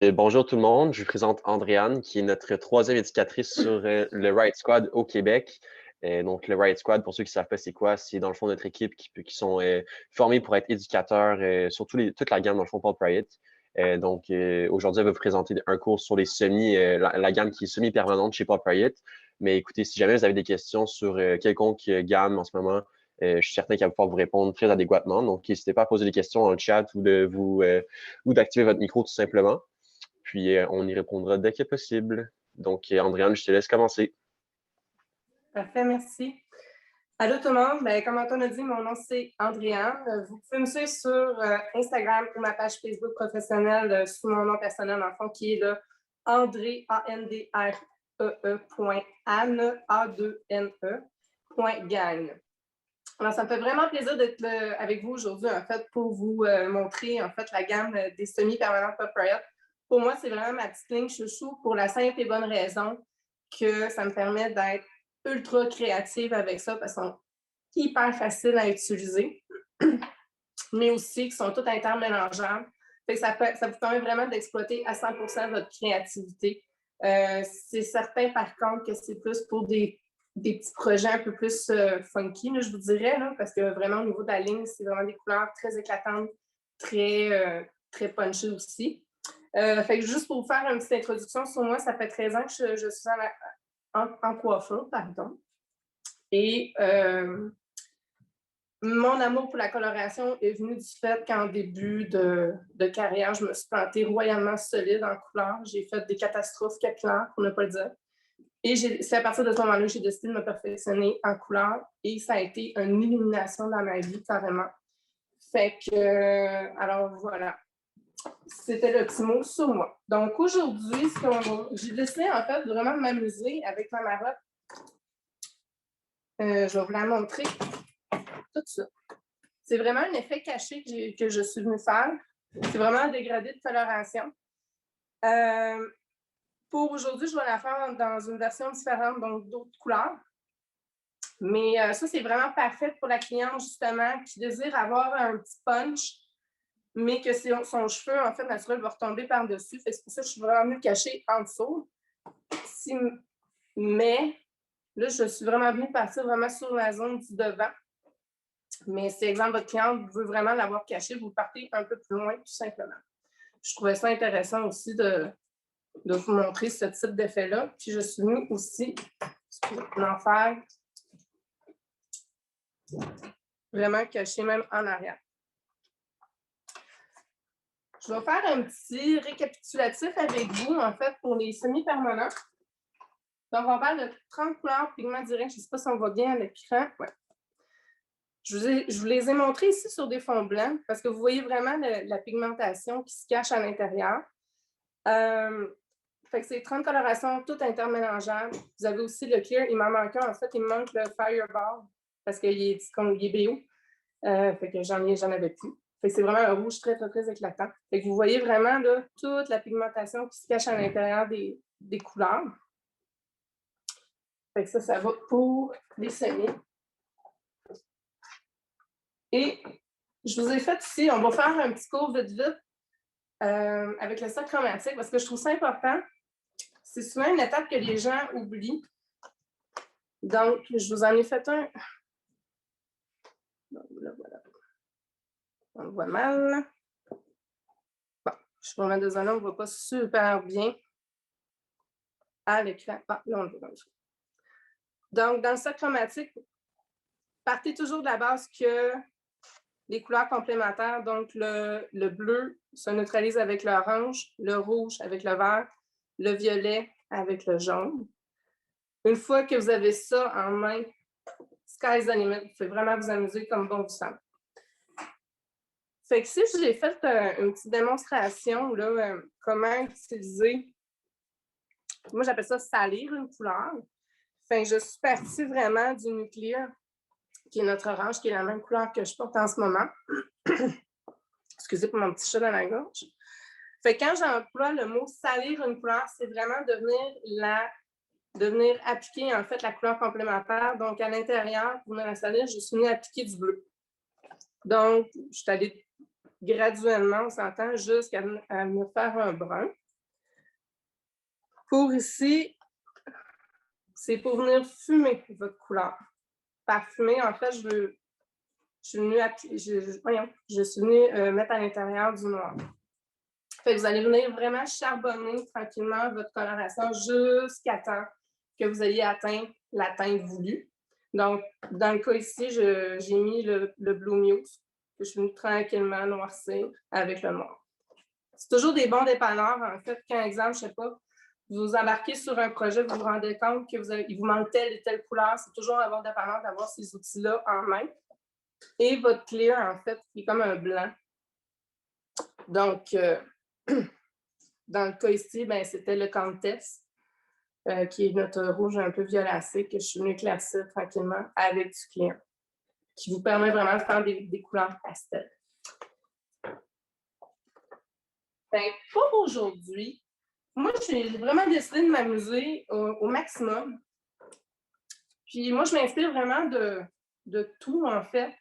Et bonjour tout le monde, je vous présente Andréane, qui est notre troisième éducatrice sur le Riot Squad au Québec. Donc, le Riot Squad, pour ceux qui ne savent pas c'est quoi, c'est dans le fond notre équipe qui sont formés pour être éducateurs sur toute la gamme dans le fond Pop Riot. Aujourd'hui, elle va vous présenter un cours sur les la gamme qui est semi-permanente chez Pop Riot. Mais écoutez, si jamais vous avez des questions sur quelconque gamme en ce moment, je suis certain qu'elle va pouvoir vous répondre très adéquatement. Donc, n'hésitez pas à poser des questions dans le chat ou d'activer votre micro tout simplement. Puis, on y répondra dès que possible. Donc, Andréane, je te laisse commencer. Parfait, merci. Allô tout le monde, comme Antoine a dit, mon nom c'est Andréane. Vous pouvez me suivre sur Instagram ou ma page Facebook professionnelle sous mon nom personnel, en fond, qui est là, André, A-N-D-R-E-E.Anne, A-2-N-E, Alors, ça me fait vraiment plaisir d'être avec vous aujourd'hui, en fait, pour vous montrer, en fait, la gamme des semi-permanentes Pop Riot. Pour moi, c'est vraiment ma petite ligne chouchou pour la simple et bonne raison que ça me permet d'être ultra créative avec ça parce qu'ils sont hyper faciles à utiliser, mais aussi qu'ils sont tous intermélangeables. Ça vous permet vraiment d'exploiter à 100% votre créativité. C'est certain, par contre, que c'est plus pour des petits projets un peu plus funky, là, je vous dirais, là, parce que vraiment, au niveau de la ligne, c'est vraiment des couleurs très éclatantes, très punchées aussi. Fait que juste pour vous faire une petite introduction sur moi, ça fait 13 ans que je suis en coiffure, pardon. Et mon amour pour la coloration est venu du fait qu'en début de carrière, je me suis plantée royalement solide en couleur. J'ai fait des catastrophes capillaires, pour ne pas le dire. Et c'est à partir de ce moment-là que j'ai décidé de me perfectionner en couleur. Et ça a été une illumination dans ma vie, carrément. Fait que, alors voilà. C'était le petit mot sur moi. Donc aujourd'hui, j'ai décidé en fait vraiment de m'amuser avec ma marotte. Je vais vous la montrer. Tout ça. C'est vraiment un effet caché que je suis venue faire. C'est vraiment un dégradé de coloration. Pour aujourd'hui, je vais la faire dans une version différente, donc d'autres couleurs. Mais ça, c'est vraiment parfait pour la cliente, justement, qui désire avoir un petit punch, mais que son cheveu, en fait, naturel, va retomber par-dessus. C'est pour ça que je suis vraiment venue le cacher en dessous. Mais là, je suis vraiment venue partir vraiment sur la zone du devant. Mais si, exemple, votre cliente veut vraiment l'avoir caché, vous partez un peu plus loin, tout simplement. Je trouvais ça intéressant aussi de vous montrer ce type d'effet-là. Puis je suis venue aussi en faire vraiment caché même en arrière. Je vais faire un petit récapitulatif avec vous, en fait, pour les semi-permanents. Donc, on parle de 30 couleurs pigments directs. Je ne sais pas si on voit bien à l'écran. Ouais. Je vous les ai montrés ici sur des fonds blancs parce que vous voyez vraiment la pigmentation qui se cache à l'intérieur. Fait que c'est 30 colorations, toutes intermélangeables. Vous avez aussi le clear. Il m'en manque un. En fait, il me manque le Fireball parce qu'il est BO. Fait que j'en avais plus. Fait que c'est vraiment un rouge très, très, très éclatant. Fait que vous voyez vraiment là, toute la pigmentation qui se cache à l'intérieur des couleurs. Fait que ça va pour les semis. Et je vous ai fait ici, on va faire un petit cours vite avec le sac chromatique parce que je trouve ça important. C'est souvent une étape que les gens oublient. Donc, je vous en ai fait un. Donc, là, voilà. On le voit mal. Bon, je suis vraiment désolée, on ne voit pas super bien à l'écran. Ah, là, on le voit dans le fond. Donc, dans le sac chromatique, partez toujours de la base que les couleurs complémentaires, donc le bleu se neutralise avec l'orange, le rouge avec le vert, le violet avec le jaune. Une fois que vous avez ça en main, sky's the limit. Vous pouvez vraiment vous amuser comme bon vous semble. Fait que si j'ai fait une petite démonstration, là, comment utiliser, moi j'appelle ça salir une couleur. Fait que je suis partie vraiment du nucléaire, qui est notre orange, qui est la même couleur que je porte en ce moment. Excusez pour mon petit chat dans la gorge. Fait que quand j'emploie le mot salir une couleur, c'est vraiment de venir appliquer en fait la couleur complémentaire. Donc à l'intérieur, pour la salir, je suis venue appliquer du bleu. Donc, je suis allée graduellement, on s'entend, jusqu'à me faire un brun. Pour ici, c'est pour venir fumer votre couleur. Par fumer, en fait, je suis venue mettre à l'intérieur du noir. Fait que vous allez venir vraiment charbonner tranquillement votre coloration jusqu'à temps que vous ayez atteint la teinte voulue. Donc, dans le cas ici, j'ai mis le Blue Muse que je suis venue tranquillement noircir avec le noir. C'est toujours des bons dépanneurs. En fait, qu'un exemple, je ne sais pas, vous embarquez sur un projet, vous vous rendez compte qu'il vous manque telle et telle couleur. C'est toujours un bon dépanneur d'avoir ces outils-là en main. Et votre clear, en fait, qui est comme un blanc. Donc, dans le cas ici, ben, c'était le Countess, qui est notre rouge un peu violacé, que je suis venue éclaircir tranquillement avec du clear, qui vous permet vraiment de faire des couleurs pastel. Ben, pour aujourd'hui, moi, j'ai vraiment décidé de m'amuser au maximum. Puis moi, je m'inspire vraiment de tout, en fait.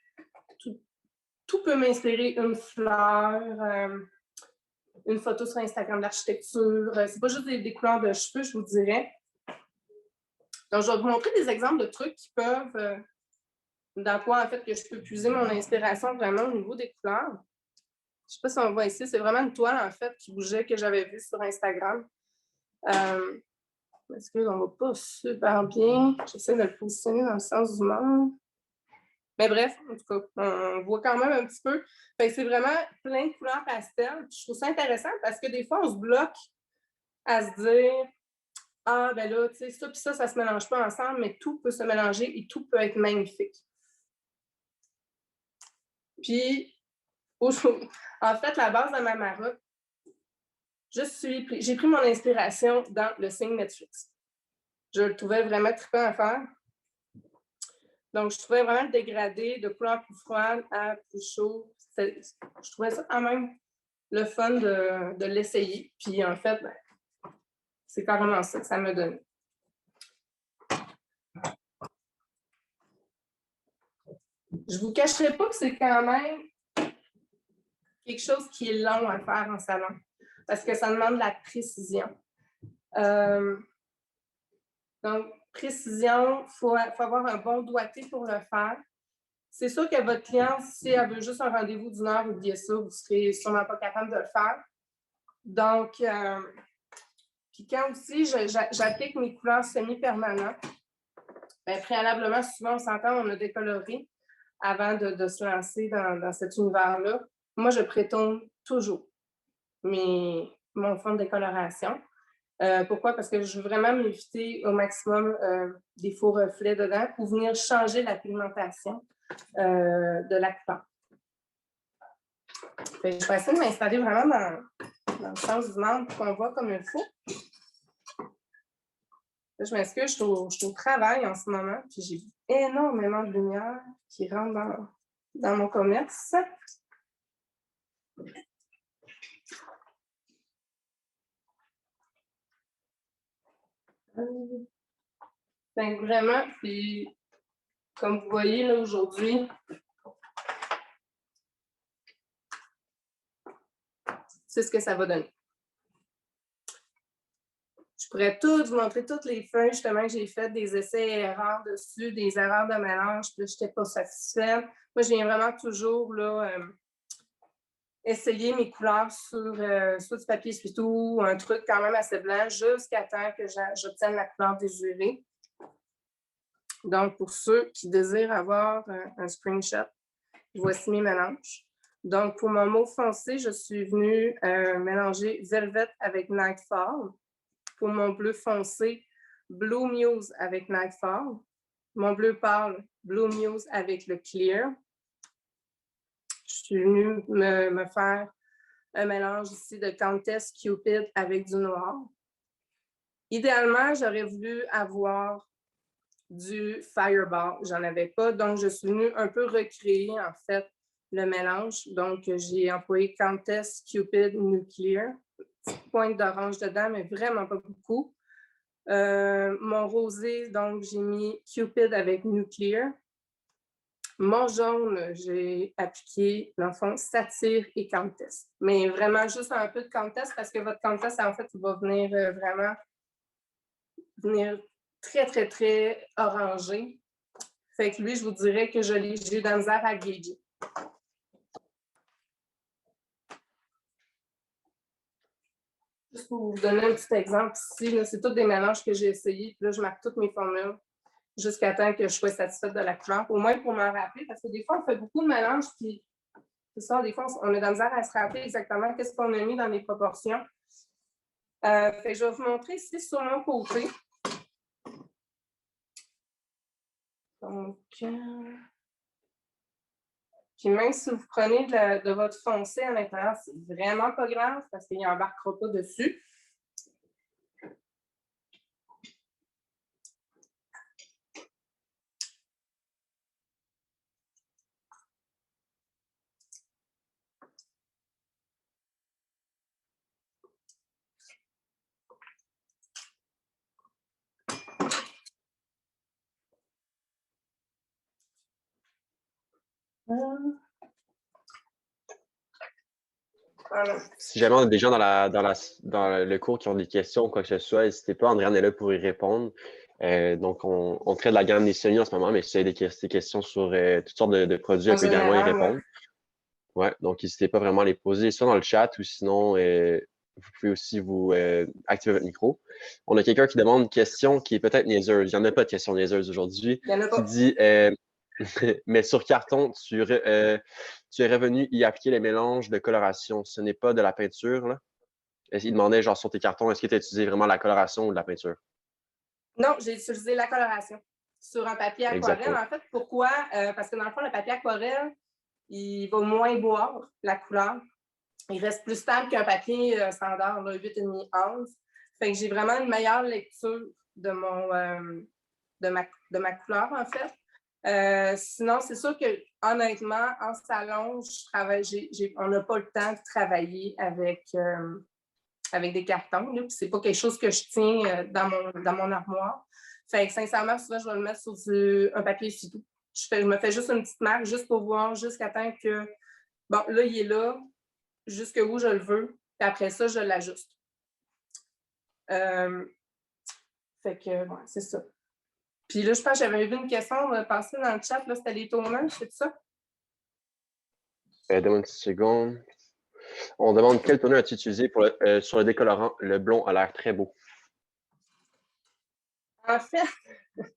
Tout peut m'inspirer. Une fleur, une photo sur Instagram d'architecture. C'est pas juste des couleurs de cheveux, je vous dirais. Donc, je vais vous montrer des exemples de trucs qui peuvent, dans quoi, en fait, que je peux puiser mon inspiration vraiment au niveau des couleurs. Je sais pas si on voit ici, c'est vraiment une toile, en fait, qui bougeait, que j'avais vue sur Instagram. Est-ce qu'on ne voit pas super bien? J'essaie de le positionner dans le sens du monde. Mais bref, en tout cas, on voit quand même un petit peu. C'est vraiment plein de couleurs pastel. Je trouve ça intéressant parce que des fois, on se bloque à se dire « Ah, ben là, tu sais, ça puis ça ne se mélange pas ensemble, mais tout peut se mélanger et tout peut être magnifique. » Puis, en fait, la base de ma marotte, j'ai pris mon inspiration dans le signe Netflix. Je le trouvais vraiment trippant à faire. Donc, je trouvais vraiment le dégradé de couleur plus froide à plus chaud. Je trouvais ça quand même le fun de l'essayer. Puis, en fait, ben, c'est carrément ça que ça m'a donné. Je ne vous cacherai pas que c'est quand même quelque chose qui est long à faire en salon parce que ça demande de la précision. Donc, précision, il faut avoir un bon doigté pour le faire. C'est sûr que votre cliente, si elle veut juste un rendez-vous d'une heure, oubliez ça, vous ne serez sûrement pas capable de le faire. Donc, puis quand aussi j'applique mes couleurs semi-permanentes, bien, préalablement, souvent, on s'entend, on a décoloré avant de se lancer dans cet univers-là. Moi, je prétourne toujours mon fond de décoloration. Pourquoi? Parce que je veux vraiment m'éviter au maximum des faux reflets dedans pour venir changer la pigmentation de la couleur. Je vais essayer de m'installer vraiment dans le sens du monde pour qu'on voit comme il faut. Là, je m'excuse, je suis au travail en ce moment, puis j'ai énormément de lumière qui rentre dans mon commerce. Donc, vraiment, puis comme vous voyez là aujourd'hui, c'est ce que ça va donner. Je pourrais vous montrer toutes les feuilles justement que j'ai faites, des essais et erreurs dessus, des erreurs de mélange, puis je n'étais pas satisfaite. Moi, je viens vraiment toujours là, essayer mes couleurs sur du papier essuie-tout, un truc quand même assez blanc, jusqu'à temps que j'obtienne la couleur désirée. Donc, pour ceux qui désirent avoir un screenshot, voici mes mélanges. Donc, pour mon mauve foncé, je suis venue mélanger Velvet avec Nightfall. Pour mon bleu foncé, Blue Muse avec Nightfall. Mon bleu pâle, Blue Muse avec le Clear. Je suis venue me faire un mélange ici de Countess Cupid avec du noir. Idéalement, j'aurais voulu avoir du Fireball. J'en avais pas, donc je suis venue un peu recréer en fait le mélange. Donc, j'ai employé Countess Cupid Nuclear. Petite pointe d'orange dedans, mais vraiment pas beaucoup. Mon rosé, donc j'ai mis Cupid avec Nuclear. Mon jaune, j'ai appliqué, dans le fond, Satyre et Countess. Mais vraiment juste un peu de Countess parce que votre Countess, en fait, il va venir vraiment venir très, très, très orangé. Fait que lui, je vous dirais que j'ai eu de la misère à gager. Juste pour vous donner un petit exemple ici, c'est tous des mélanges que j'ai essayés. Puis là, je marque toutes mes formules jusqu'à temps que je sois satisfaite de la couleur. Au moins pour m'en rappeler, parce que des fois, on fait beaucoup de mélanges, puis c'est ça, des fois, on a de la misère à se rappeler exactement qu'est-ce qu'on a mis dans les proportions. Fait que je vais vous montrer ici sur mon côté. Donc, puis même si vous prenez de votre foncé à l'intérieur, c'est vraiment pas grave parce qu'il n'embarquera pas dessus. Voilà. Si jamais on a des gens dans le cours qui ont des questions ou quoi que ce soit, n'hésitez pas, Andréane est là pour y répondre. Donc, on traite la gamme des semis en ce moment, mais si vous avez des questions sur toutes sortes de produits, on peut également y répondre. Ouais, donc n'hésitez pas vraiment à les poser, soit dans le chat ou sinon, vous pouvez aussi vous activer votre micro. On a quelqu'un qui demande une question qui est peut-être niaiseuse. Il n'y en a pas de question niaiseuse aujourd'hui. Qui dit mais sur carton, tu es revenu y appliquer les mélanges de coloration. Ce n'est pas de la peinture, là? Il demandait, genre, sur tes cartons, est-ce que tu as utilisé vraiment la coloration ou de la peinture? Non, j'ai utilisé la coloration sur un papier aquarelle. Exactement. En fait, pourquoi? Parce que dans le fond, le papier aquarelle, il va moins boire la couleur. Il reste plus stable qu'un papier standard, 8,5 11. Fait que j'ai vraiment une meilleure lecture de ma couleur, en fait. Sinon, c'est sûr que honnêtement, en salon, on n'a pas le temps de travailler avec des cartons. Ce n'est pas quelque chose que je tiens dans mon armoire. Fait que sincèrement, souvent, je vais le mettre sur un papier essuie-tout. Je me fais juste une petite marque juste pour voir jusqu'à temps que, bon, là, il est là, jusqu'où je le veux. Puis après ça, je l'ajuste. Fait que, ouais, c'est ça. Puis là, je pense que j'avais vu une question passer dans le chat. Là, c'était les toners, c'est ça? Donne-moi une petite seconde. On demande quel toner as-tu utilisé sur le décolorant. Le blond a l'air très beau. En fait, je ne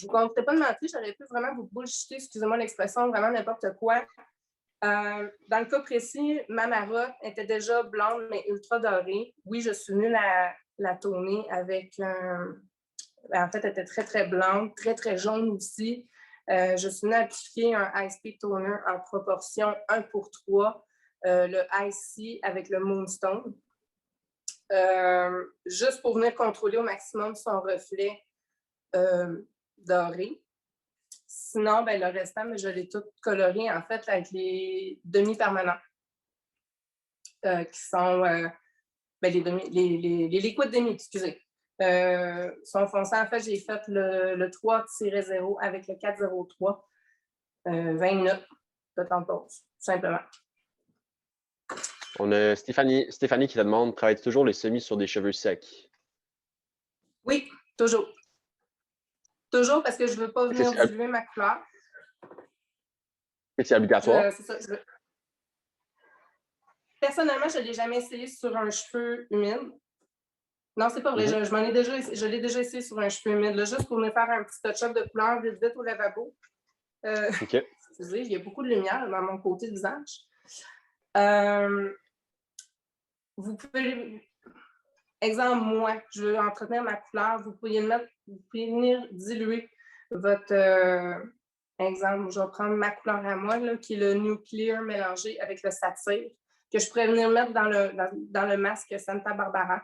vous compterai pas de mentir, j'aurais pu vraiment vous bullshiter, excusez-moi l'expression, vraiment n'importe quoi. Dans le cas précis, ma marotte était déjà blonde, mais ultra dorée. Oui, je suis venue la tourner avec en fait, elle était très, très blanche, très, très jaune aussi. Je suis venue appliquer un High Speed Toner en proportion 1:3, le Icy avec le Moonstone. Juste pour venir contrôler au maximum son reflet doré. Sinon, ben, le restant, je l'ai tout coloré en fait avec les demi-permanents qui sont ben, les liquides demi, excusez. Son foncé, en fait, j'ai fait le 3-0 avec le 403, 20 minutes de temps de pause, tout simplement. On a Stéphanie qui te demande, travailles-tu toujours les semis sur des cheveux secs? Oui, toujours. Toujours parce que je ne veux pas venir diluer ma couleur. C'est obligatoire? C'est ça. Personnellement, je ne l'ai jamais essayé sur un cheveu humide. Non, c'est pas vrai. Je l'ai déjà essayé sur un cheveu humide, là, juste pour me faire un petit touch-up de couleur vite au lavabo. OK. Excusez, il y a beaucoup de lumière dans mon côté du visage. Vous pouvez, exemple, moi, je veux entretenir ma couleur, vous pouvez venir diluer votre exemple. Je vais prendre ma couleur à moi, là, qui est le Nuclear mélangé avec le Satyre, que je pourrais venir mettre dans le masque Santa Barbara,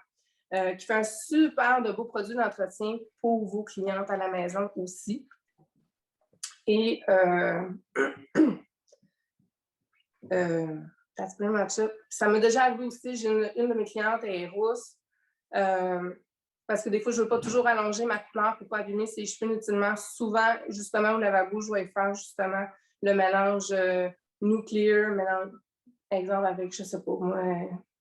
qui fait un super de beau produit d'entretien pour vos clientes à la maison aussi. Et ça m'est déjà arrivé aussi, j'ai une de mes clientes, elle est rousse, parce que des fois, je ne veux pas toujours allonger ma couleur pour ne pas abîmer ses cheveux inutilement. Souvent, justement, au lavabo, je vais faire justement le mélange Nuclear, exemple avec, je ne sais pas moi,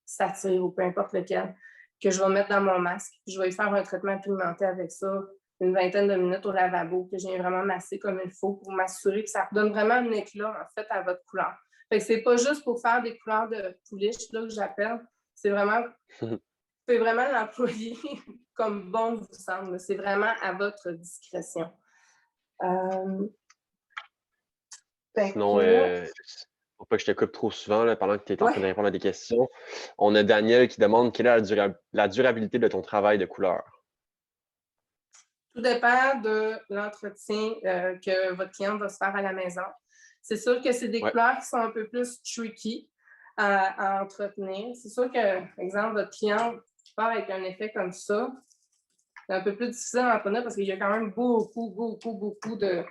Satyre ou peu importe lequel. que je vais mettre dans mon masque. Je vais y faire un traitement pigmenté avec ça, une vingtaine de minutes au lavabo, que j'ai vraiment massé comme il faut pour m'assurer que ça donne vraiment un éclat, en fait, à votre couleur. Fait que c'est pas juste pour faire des couleurs de pouliche, là, que j'appelle. C'est vraiment, vous pouvez vraiment l'employer comme bon vous semble. C'est vraiment à votre discrétion. Sinon, pour pas que je te coupe trop souvent, là, pendant que tu es en train de Ouais. répondre à des questions, on a Daniel qui demande quelle est la durabilité de ton travail de couleur. Tout dépend de l'entretien que votre cliente va se faire à la maison. C'est sûr que c'est des Ouais. couleurs qui sont un peu plus tricky à entretenir. C'est sûr que, par exemple, votre cliente part avec un effet comme ça, c'est un peu plus difficile à entretenir parce qu'il y a quand même beaucoup de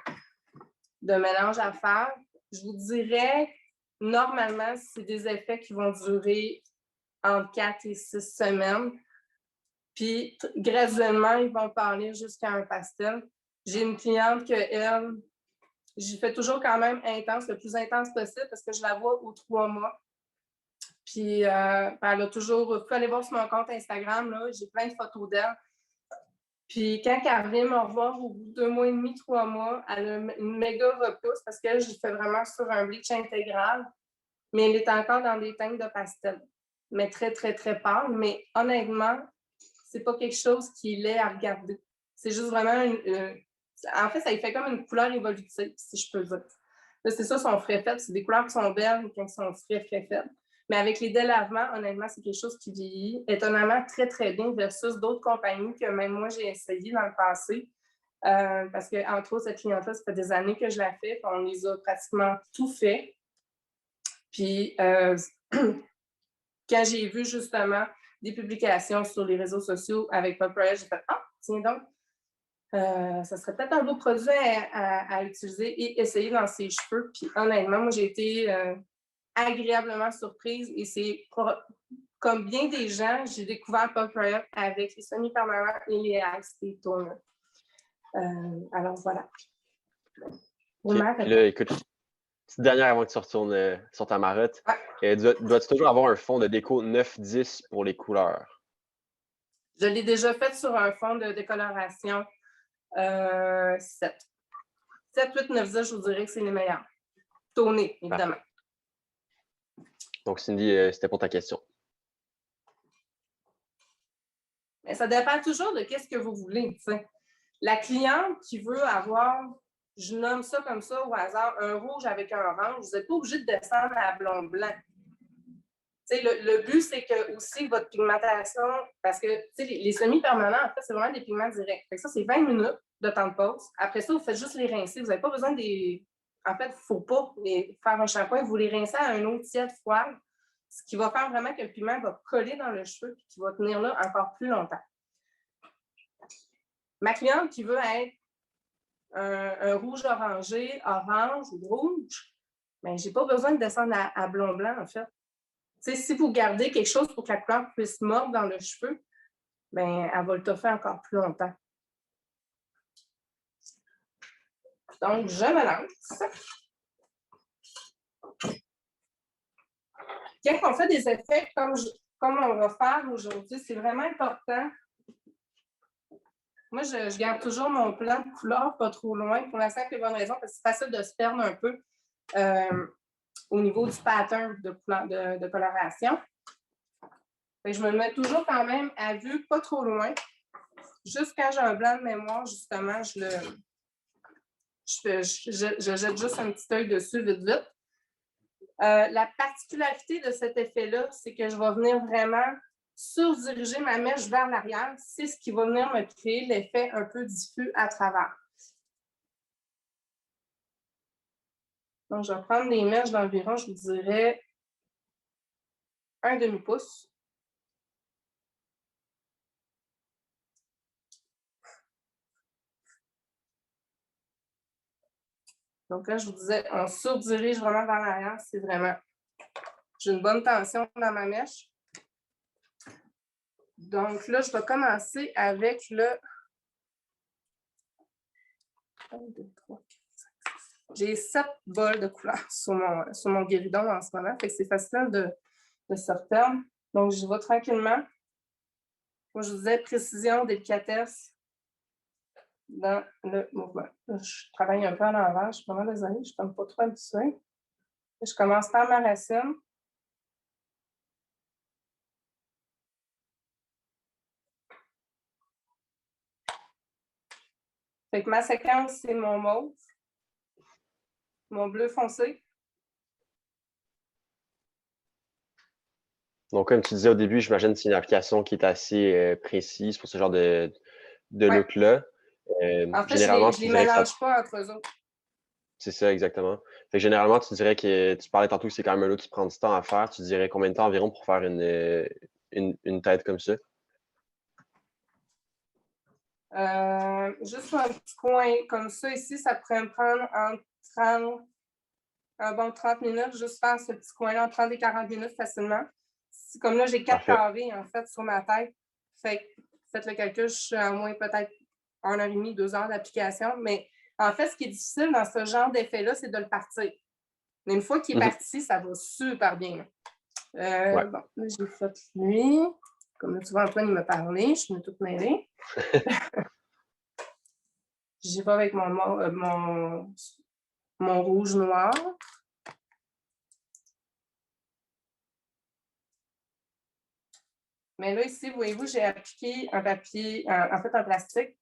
mélange à faire. Je vous dirais, normalement, c'est des effets qui vont durer entre 4 et 6 semaines. Puis, graduellement, ils vont parler jusqu'à un pastel. J'ai une cliente que elle, j'y fais toujours quand même intense, le plus intense possible, parce que je la vois aux 3 mois. Puis, elle a toujours... Vous pouvez aller voir sur mon compte Instagram, là, j'ai plein de photos d'elle. Puis, quand elle revient me revoir au bout de 2 mois et demi, 3 mois, elle a une méga repousse, parce que je fais vraiment sur un bleach intégral, mais elle est encore dans des teintes de pastel. Mais très, très, très pâle. Mais honnêtement, c'est pas quelque chose qui est laid à regarder. C'est juste vraiment en fait, ça lui fait comme une couleur évolutive, si je peux dire. Là, c'est ça, son frais fait. C'est des couleurs qui sont belles quand ils sont frais faites. Mais avec les délavements, honnêtement, c'est quelque chose qui vieillit étonnamment très, très bien versus d'autres compagnies que même moi, j'ai essayé dans le passé. Parce que, entre autres, cette cliente-là, ça fait des années que je la fais. On les a pratiquement tout fait. Puis, quand j'ai vu justement des publications sur les réseaux sociaux avec Pop Royal, j'ai fait « Ah, tiens donc, ça serait peut-être un beau produit à utiliser et essayer dans ses cheveux. » Puis honnêtement, moi, j'ai été agréablement surprise et c'est comme bien des gens, j'ai découvert Pop Royal avec les semi-permanents et les Ice Toner. Alors voilà. Okay. Puis là, écoute, petite dernière avant que tu retournes sur ta marotte. Dois-tu toujours avoir un fond de déco 9-10 pour les couleurs? Je l'ai déjà fait sur un fond de décoloration 7. 7, 8, 9, 10, je vous dirais que c'est les meilleurs. Toné, évidemment. Donc, Cindy, c'était pour ta question. Mais ça dépend toujours de qu'est-ce que vous voulez. T'sais. La cliente qui veut avoir, je nomme ça comme ça au hasard, un rouge avec un orange, vous n'êtes pas obligé de descendre à blond blanc. Le but, c'est que aussi votre pigmentation, parce que les semi-permanents, en fait, c'est vraiment des pigments directs. Fait que ça, c'est 20 minutes de temps de pause. Après ça, vous faites juste les rincer. Vous n'avez pas besoin des. En fait, il ne faut pas faire un shampoing. Vous les rincez à un eau tiède froide, ce qui va faire vraiment que le pigment va coller dans le cheveu et qui va tenir là encore plus longtemps. Ma cliente qui veut être un rouge orangé, orange ou rouge, bien, je n'ai pas besoin de descendre à blond blanc, en fait. T'sais, si vous gardez quelque chose pour que la couleur puisse mordre dans le cheveu, bien, elle va le toffer encore plus longtemps. Donc, je me lance. Quand on fait des effets comme on va faire aujourd'hui, c'est vraiment important. Moi, je garde toujours mon plan de couleur pas trop loin pour la simple et bonne raison, parce que c'est facile de se perdre un peu au niveau du pattern de coloration. Je me le mets toujours quand même à vue, pas trop loin. Juste quand j'ai un blanc de mémoire, justement, je jette juste un petit œil dessus vite. La particularité de cet effet-là, c'est que je vais venir vraiment surdiriger ma mèche vers l'arrière. C'est ce qui va venir me créer l'effet un peu diffus à travers. Donc, je vais prendre des mèches d'environ, je vous dirais, un demi-pouce. Donc là, je vous disais, on surdirige vraiment vers l'arrière. C'est vraiment... J'ai une bonne tension dans ma mèche. Donc là, je vais commencer avec le... 1, 2, 3, 4, 5, 6. J'ai 7 bols de couleurs sur mon guéridon en ce moment. Fait que c'est facile de sortir. Donc, je vais tranquillement Moi, je vous disais précision, délicatesse dans le mouvement. Là, je travaille un peu à l'envers, je suis vraiment désolée, je ne suis comme pas trop habituée. Je commence par ma racine. Fait que ma séquence, c'est mon mauve, mon bleu foncé. Donc, comme tu disais au début, j'imagine que c'est une application qui est assez précise pour ce genre de Ouais. look-là. En fait, Généralement, je tu les dirais que ça... mélange pas entre eux autres. C'est ça, exactement. Fait que généralement, tu dirais que tu parlais tantôt que c'est quand même un look qui prend du temps à faire. Tu dirais combien de temps environ pour faire une tête comme ça? Juste un petit coin comme ça ici, ça pourrait me prendre un bon 30 minutes, juste faire ce petit coin-là en 30 et 40 minutes facilement. Comme là, j'ai 4 carrés en fait sur ma tête. Fait que faites le calcul, je suis à moins peut-être 1h30, 2 heures d'application. Mais en fait, ce qui est difficile dans ce genre d'effet-là, c'est de le partir. Mais une fois qu'il est parti, ça va super bien. Bon, là, j'ai fait lui. Comme là, tu vois, Antoine, il m'a parlé. Je suis toute mêlée. J'y vais avec mon rouge-noir. Mais là, ici, voyez-vous, j'ai appliqué un papier, en fait, un plastique.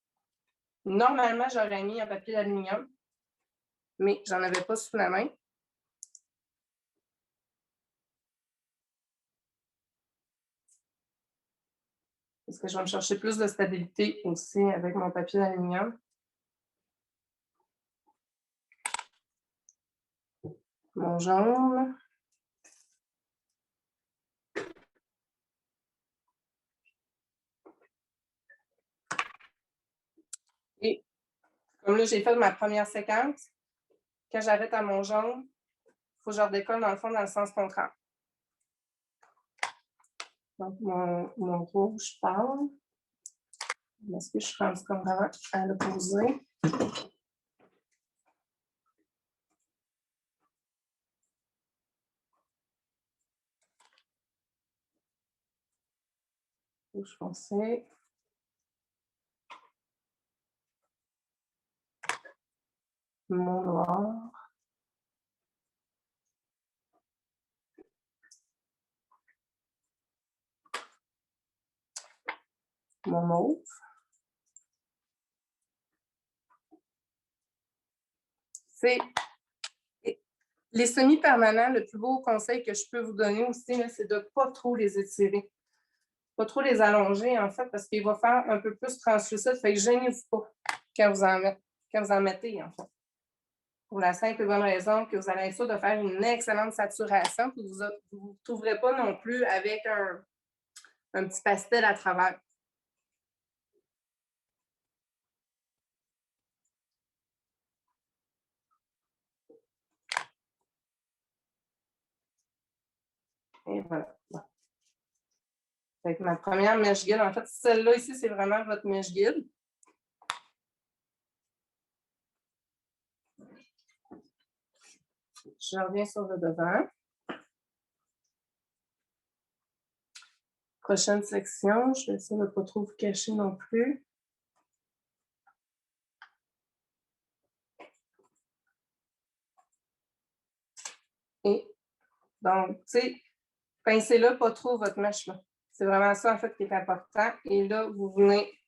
Normalement, j'aurais mis un papier d'aluminium, mais j'en avais pas sous la main. Parce que je vais me chercher plus de stabilité aussi avec mon papier d'aluminium. Mon jaune. Et comme là, j'ai fait ma première séquence, quand j'arrête à mon jaune, il faut que je redécolle dans le fond dans le sens contraire. Donc, mon rouge pâle. Est-ce que je suis rendue comme vraiment à l'opposé? Rouge foncé. Mon noir. Mon mauve. C'est les semi-permanents, le plus beau conseil que je peux vous donner aussi, c'est de ne pas trop les étirer. Pas trop les allonger, en fait, parce qu'il va faire un peu plus translucide. Fait que gênez-vous pas quand vous en mettez, en fait. Pour la simple et bonne raison que vous allez être sûr de faire une excellente saturation, puis vous ne vous trouverez pas non plus avec un petit pastel à travers. Et voilà. Fait que ma première mèche guide, en fait, celle-là ici, c'est vraiment votre mèche guide. Je reviens sur le devant. Prochaine section, je vais essayer de ne pas trop vous cacher non plus. Et donc, tu sais, pincez-là pas trop votre mèche là. C'est vraiment ça, en fait, qui est important. Et là, vous venez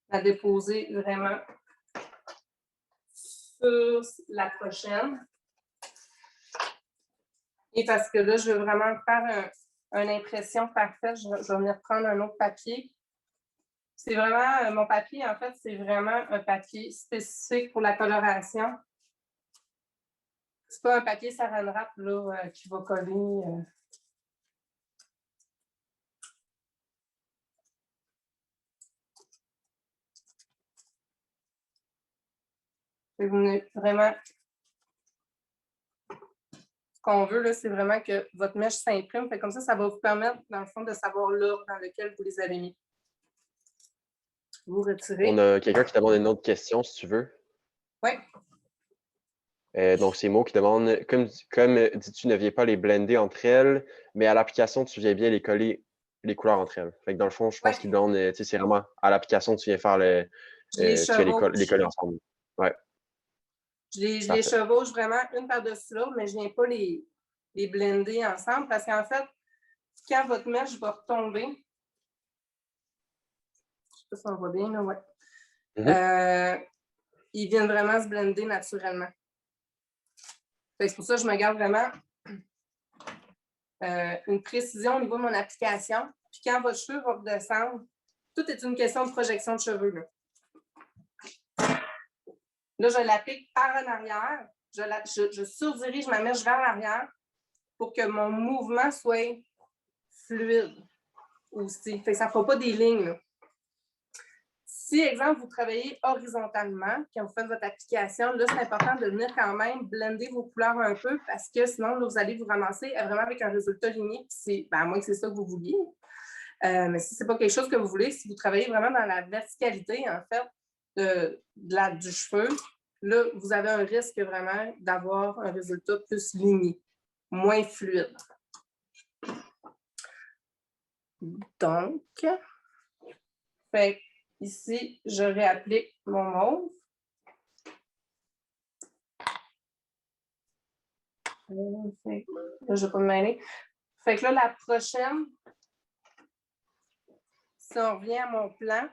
la déposer vraiment sur la prochaine. Et parce que là, je veux vraiment faire une impression parfaite, je vais venir prendre un autre papier. C'est vraiment, mon papier, en fait, c'est vraiment un papier spécifique pour la coloration. C'est pas un papier saran wrap là, qui va coller. Vraiment, ce qu'on veut, là, c'est vraiment que votre mèche s'imprime. Comme ça va vous permettre, dans le fond, de savoir l'ordre dans lequel vous les avez mis. Vous retirez. On a quelqu'un qui demande une autre question, si tu veux. Oui. Donc, ces mots qui demandent, comme dis-tu, ne viens pas les blender entre elles, mais à l'application, tu viens bien les coller, les couleurs entre elles. Fait que dans le fond, je pense Ouais, qu'il demande, tu sais, c'est vraiment à l'application, tu viens faire je les tu viens les chevauche. coller ensemble. Ouais, Je les parfait. chevauche vraiment une par-dessus l'autre, mais je ne viens pas les blender ensemble parce qu'en fait, quand votre mèche va retomber, je ne sais pas si on voit bien, là, ouais. Ils viennent vraiment se blender naturellement. C'est pour ça que je me garde vraiment une précision au niveau de mon application. Puis quand votre cheveu va redescendre, tout est une question de projection de cheveux. Là, je l'applique par en arrière. Je surdirige ma mèche vers l'arrière pour que mon mouvement soit fluide aussi. Fait que ça ne fera pas des lignes. Là. Si, exemple, vous travaillez horizontalement, quand vous faites votre application, là, c'est important de venir quand même blender vos couleurs un peu parce que sinon, là, vous allez vous ramasser vraiment avec un résultat ligné. À moins que c'est ça que vous vouliez. Mais si ce n'est pas quelque chose que vous voulez, si vous travaillez vraiment dans la verticalité, en fait, du cheveu, là, vous avez un risque vraiment d'avoir un résultat plus ligné, moins fluide. Donc, ici, je réapplique mon mauve. Là, je ne vais pas me mêler. Fait que là, la prochaine, si on revient à mon plan,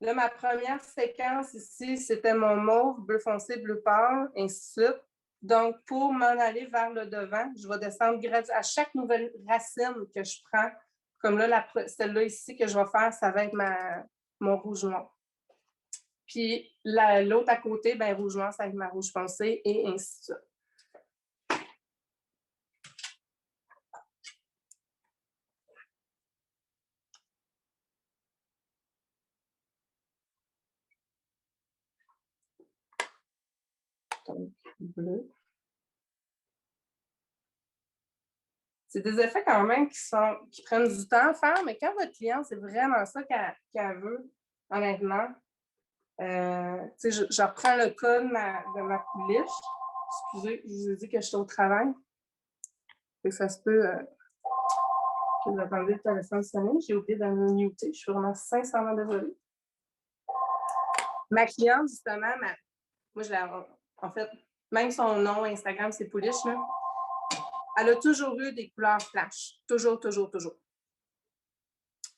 là, ma première séquence ici, c'était mon mauve, bleu foncé, bleu pâle, ainsi de suite. Donc, pour m'en aller vers le devant, je vais descendre à chaque nouvelle racine que je prends. Comme là, celle-là ici que je vais faire, ça va être mon rouge noir. Puis l'autre à côté, ben, rouge noir, ça va être ma rouge foncé et ainsi de suite. Donc, bleu. C'est des effets quand même qui prennent du temps à faire, mais quand votre cliente, c'est vraiment ça qu'elle veut, honnêtement, je reprends le cas de ma pouliche. Excusez, je vous ai dit que j'étais au travail. Et ça se peut que vous attendiez le téléphone sonner. J'ai oublié de me muter. Je suis vraiment sincèrement désolée. Ma cliente, justement, en fait, même son nom Instagram, c'est Pouliche, là. Elle a toujours eu des couleurs flash. Toujours, toujours, toujours.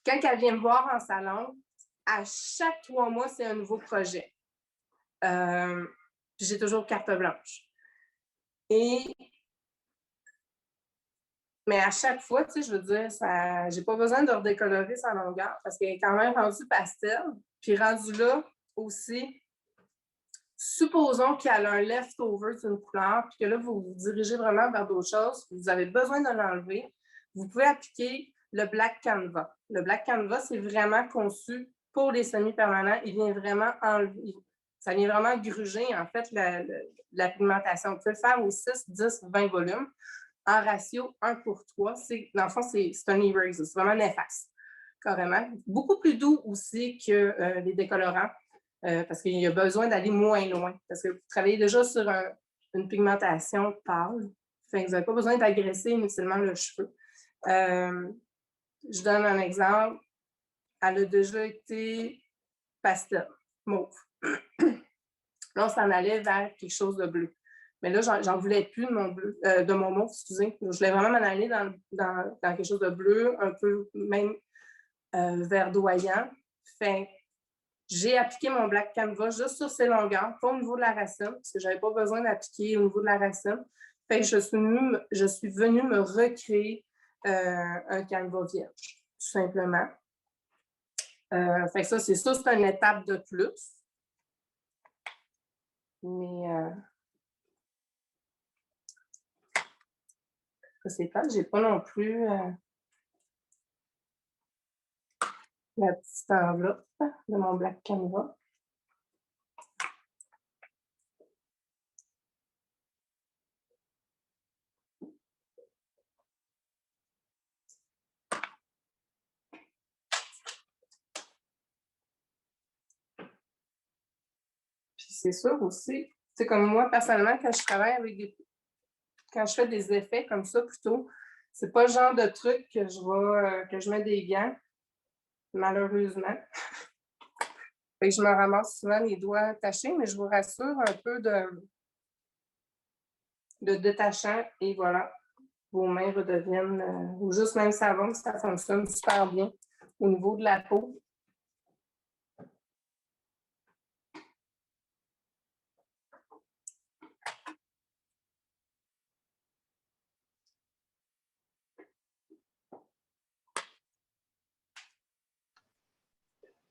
Quand elle vient me voir en salon, à chaque 3 mois, c'est un nouveau projet. J'ai toujours carte blanche. Mais à chaque fois, tu sais, je veux dire, j'ai pas besoin de redécolorer sa longueur parce qu'elle est quand même rendue pastel. Puis rendue là aussi, supposons qu'elle a un leftover d'une couleur, puis que là, vous vous dirigez vraiment vers d'autres choses, vous avez besoin de l'enlever, vous pouvez appliquer le Black Canva. Le Black Canva, c'est vraiment conçu pour les semi-permanents. Il vient vraiment enlever, ça vient vraiment gruger, en fait, la pigmentation. Vous pouvez le faire aux 6, 10, 20 volumes en ratio 1:3. Dans le fond, c'est un erase. C'est vraiment néfaste, carrément. Beaucoup plus doux aussi que les décolorants. Parce qu'il y a besoin d'aller moins loin. Parce que vous travaillez déjà sur une pigmentation pâle. Fait que vous n'avez pas besoin d'agresser inutilement le cheveu. Je donne un exemple. Elle a déjà été pastel, mauve. Là, on s'en allait vers quelque chose de bleu. Mais là, j'en voulais plus de mon bleu, de mon mauve, excusez. Je voulais vraiment m'en aller dans quelque chose de bleu, un peu même verdoyant. Fait j'ai appliqué mon Black Canva juste sur ces longueurs, pas au niveau de la racine, parce que je n'avais pas besoin d'appliquer au niveau de la racine. Fait que je suis venue me recréer un Canva vierge, tout simplement. Fait que ça, c'est une étape de plus. Mais c'est pas, j'ai pas non plus la petite enveloppe de mon Black Canva. Puis c'est sûr aussi, sais, comme moi, personnellement, quand je travaille avec quand je fais des effets comme ça, plutôt, c'est pas le genre de truc que je mets des gants, malheureusement. Fait que je me ramasse souvent les doigts attachés, mais je vous rassure, un peu de détachant et voilà, vos mains redeviennent, ou juste même savon, ça fonctionne super bien au niveau de la peau.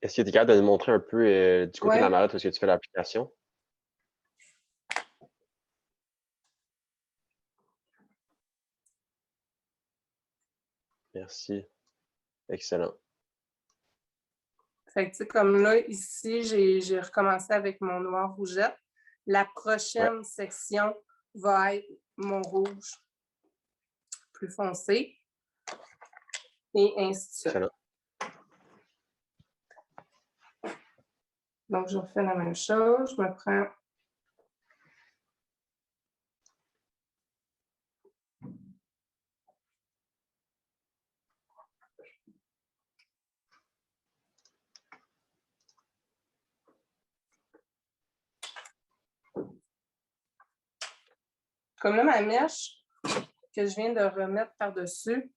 Est-ce que tu es capable de nous montrer un peu du côté de la Ouais. mallette où est-ce que tu fais l'application? Merci. Excellent. Fait que, tu sais, comme là, ici, j'ai recommencé avec mon noir rougette. La prochaine section va être mon rouge plus foncé et ainsi de suite. Excellent. Donc, je refais la même chose. Je me prends comme là, ma mèche que je viens de remettre par-dessus,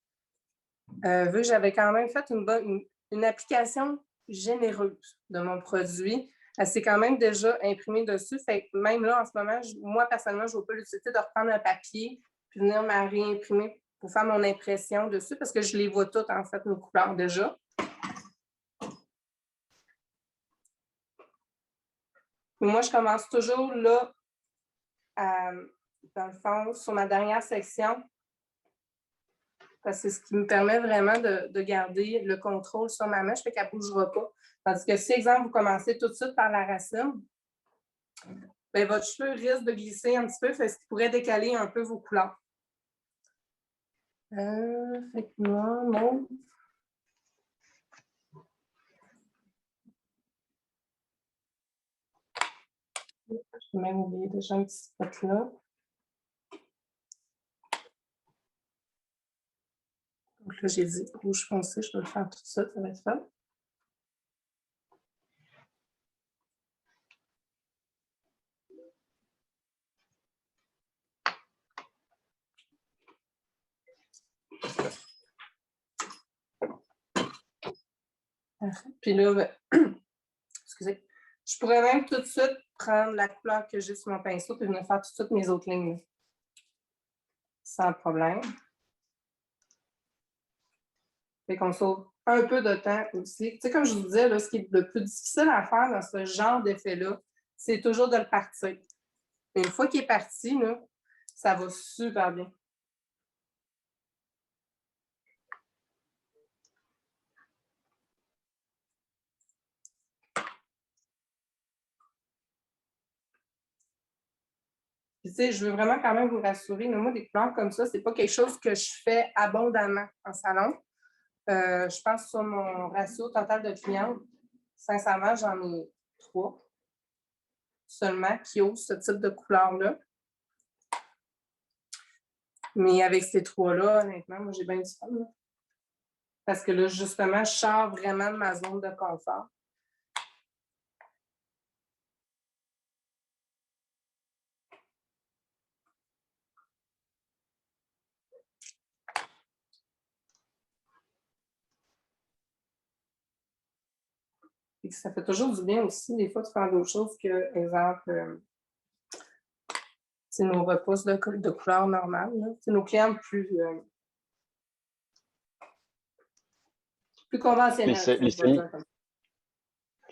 vu que j'avais quand même fait une application généreuse de mon produit, elle s'est quand même déjà imprimée dessus. Fait que même là, en ce moment, moi, personnellement, je ne vois pas l'utilité de reprendre un papier puis venir m'en réimprimer pour faire mon impression dessus parce que je les vois toutes, en fait, mes couleurs déjà. Mais moi, je commence toujours là, dans le fond, sur ma dernière section, parce que c'est ce qui me permet vraiment de garder le contrôle sur ma mèche, fait qu'elle ne bougera pas. Tandis que si, exemple, vous commencez tout de suite par la racine, bien, votre cheveu risque de glisser un petit peu, ce qui pourrait décaler un peu vos couleurs. Fait que moi, mauve. J'ai même oublié déjà un petit spot là. Donc là, j'ai dit rouge foncé, je vais le faire tout de suite, ça va être fun. Puis là, ben, excusez, je pourrais même tout de suite prendre la couleur que j'ai sur mon pinceau et venir faire tout de suite mes autres lignes. Sans problème. Fait qu'on sauve un peu de temps aussi. Tu sais, comme je vous disais, là, ce qui est le plus difficile à faire dans ce genre d'effet-là, c'est toujours de le partir. Mais une fois qu'il est parti, là, ça va super bien. Puis, tu sais, je veux vraiment quand même vous rassurer, mais moi, des couleurs comme ça, c'est pas quelque chose que je fais abondamment en salon. Je pense sur mon ratio total de clientes, sincèrement, j'en ai 3 seulement qui osent ce type de couleur-là. Mais avec ces 3-là, honnêtement, moi, j'ai bien du fun. Là. Parce que là, justement, je sors vraiment de ma zone de confort. Et ça fait toujours du bien aussi, des fois, de faire d'autres choses que, par exemple, nos repousses de couleur normale. Nos clients plus conventionnels.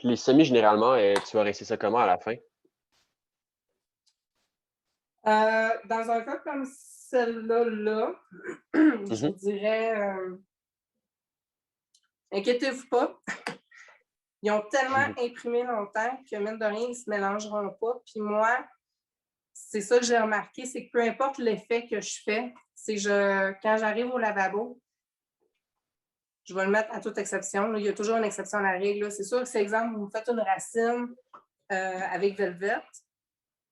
Les semis, généralement, tu vas rester ça comment à la fin? Dans un cas comme celle-là, je vous dirais, inquiétez-vous pas. Ils ont tellement imprimé longtemps que, mine de rien, ils ne se mélangeront pas. Puis moi, c'est ça que j'ai remarqué, c'est que peu importe l'effet que je fais, c'est quand j'arrive au lavabo, je vais le mettre à toute exception. Là, il y a toujours une exception à la règle. C'est sûr que, c'est exemple, vous faites une racine avec Velvet,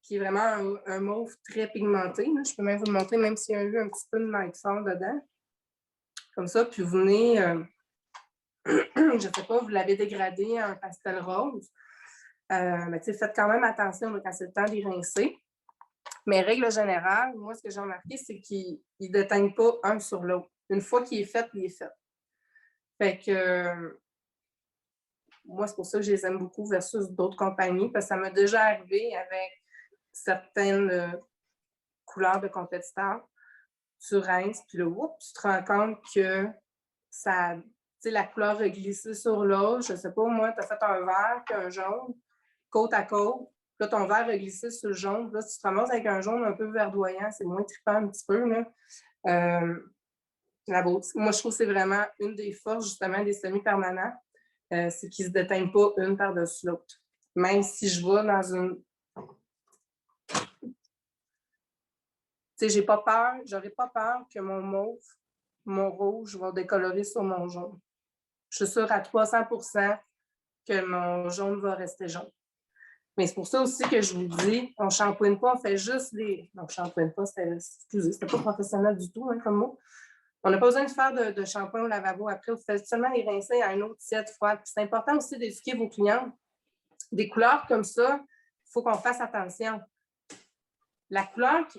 qui est vraiment un mauve très pigmenté. Là. Je peux même vous le montrer, même s'il y a eu un petit peu de Nightfall dedans. Comme ça, puis vous venez, je ne sais pas, vous l'avez dégradé en pastel rose. Mais faites quand même attention quand c'est le temps d'y rincer. Mais règle générale, moi, ce que j'ai remarqué, c'est qu'ils ne déteignent pas un sur l'autre. Une fois qu'il est fait, il est fait. Fait que moi, c'est pour ça que je les aime beaucoup versus d'autres compagnies, parce que ça m'a déjà arrivé avec certaines couleurs de compétiteurs. Tu rinces, puis là, tu te rends compte que ça, la couleur a glissé sur l'autre. Je ne sais pas, moi, tu as fait un vert puis un jaune, côte à côte. Là, ton vert a glissé sur le jaune. Là, tu te ramasses avec un jaune un peu verdoyant. C'est moins trippant un petit peu. Là. Moi, je trouve que c'est vraiment une des forces, justement, des semi-permanents. C'est qu'ils ne se déteignent pas une par-dessus l'autre. Même si je vais dans une... j'aurais pas peur que mon mauve, mon rouge va décolorer sur mon jaune. Je suis sûre à 300% que mon jaune va rester jaune. Mais c'est pour ça aussi que je vous dis, on ne shampooine pas, on fait juste des... Non, on ne shampooine pas, c'était pas professionnel du tout, hein, comme mot. On n'a pas besoin de faire de shampoing au lavabo. Après, vous faites seulement les rincer à une eau tiède froide. C'est important aussi d'éduquer vos clients. Des couleurs comme ça, il faut qu'on fasse attention. La cliente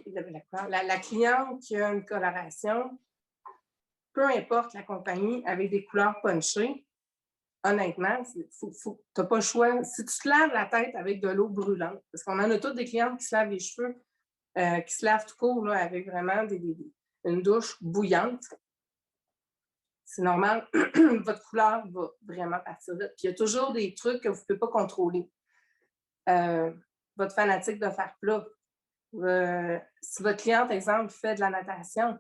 qui a une coloration, peu importe la compagnie, avec des couleurs punchées, honnêtement, tu n'as pas le choix. Si tu te laves la tête avec de l'eau brûlante, parce qu'on en a toutes des clientes qui se lavent les cheveux, qui se lavent tout court là, avec vraiment une douche bouillante, c'est normal, votre couleur va vraiment partir vite. Puis il y a toujours des trucs que vous ne pouvez pas contrôler. Votre fanatique de faire plat. Si votre cliente, exemple, fait de la natation,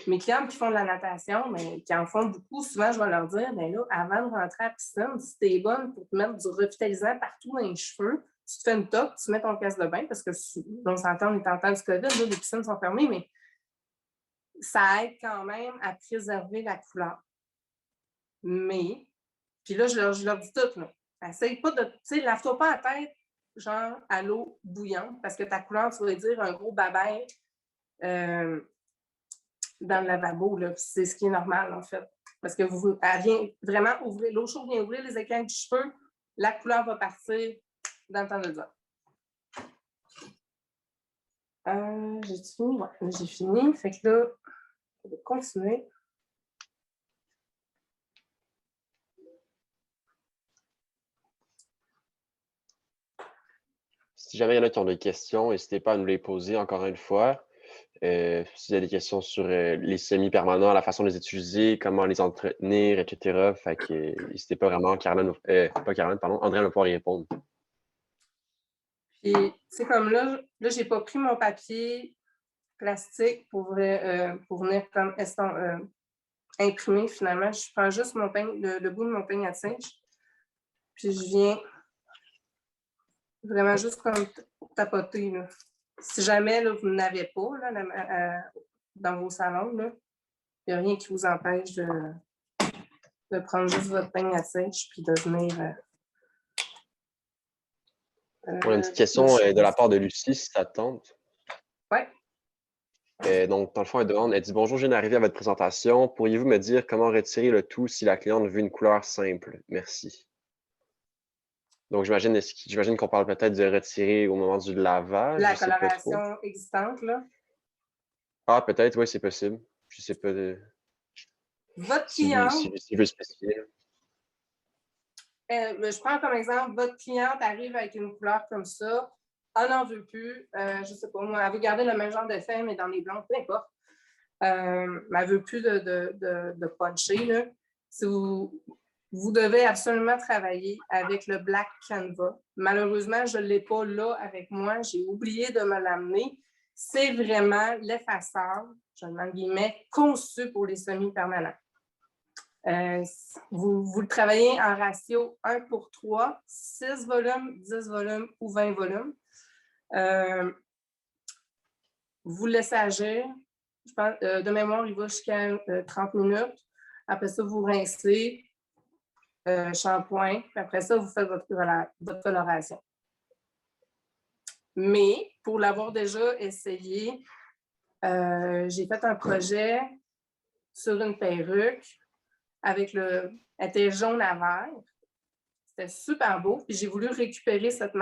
mes clientes qui font de la natation, mais qui en font beaucoup, souvent, je vais leur dire, bien là, avant de rentrer à la piscine, si tu es bonne pour te mettre du revitalisant partout dans les cheveux, tu te fais une toque, tu mets ton casque de bain, parce que on s'entend, on est en temps du COVID, là, les piscines sont fermées, mais ça aide quand même à préserver la couleur. Mais, puis là, je leur dis tout, là, essaye pas de, tu sais, lave-toi pas la tête, genre à l'eau bouillante, parce que ta couleur, tu vas dire un gros babin dans le lavabo, là, c'est ce qui est normal, en fait. Parce que elle vient vraiment ouvrir, l'eau chaude vient ouvrir les écailles du cheveu, la couleur va partir dans le temps de dire. J'ai fini? Ouais, j'ai fini. Fait que là, on va continuer. Si jamais il y en a qui ont des questions, n'hésitez pas à nous les poser encore une fois. S'il y a des questions sur les semi-permanents, la façon de les utiliser, comment les entretenir, etc. Fait que n'hésitez pas vraiment, André va pouvoir y répondre. Puis, c'est comme là, j'ai pas pris mon papier plastique pour venir comme imprimer finalement. Je prends juste le bout de mon peigne à tige. Puis je viens vraiment juste comme tapoter. Là. Si jamais là, vous n'avez pas là, dans vos salons, il n'y a rien qui vous empêche de prendre juste votre peigne à tige puis de venir. On a une petite question de la part de Lucie, si ça te tente. Oui. Donc, dans le fond, elle demande, elle dit « Bonjour, je viens d'arriver à votre présentation. Pourriez-vous me dire comment retirer le tout si la cliente veut une couleur simple? Merci. » Donc, j'imagine qu'on parle peut-être de retirer au moment du lavage. La coloration existante, là. Ah, peut-être, oui, c'est possible. Je ne sais pas. Votre cliente. Si veut spécifier. Je prends comme exemple, votre cliente arrive avec une couleur comme ça, elle n'en veut plus, je ne sais pas, moi, elle veut garder le même genre de femme, mais dans les blancs, peu importe. Elle ne veut plus de puncher. Là. Si vous devez absolument travailler avec le Black Canva. Malheureusement, je ne l'ai pas là avec moi. J'ai oublié de me l'amener. C'est vraiment l'effaceur, je mets en guillemets, conçu pour les semi-permanents. Vous le travaillez en ratio 1:3, 6 volumes, 10 volumes ou 20 volumes. Vous le laissez agir. Je pense, de mémoire, il va jusqu'à 30 minutes. Après ça, vous rincez, shampoing. Puis après ça, vous faites votre coloration. Mais pour l'avoir déjà essayé, j'ai fait un projet sur une perruque avec elle était jaune à vert. C'était super beau. Puis j'ai voulu récupérer cette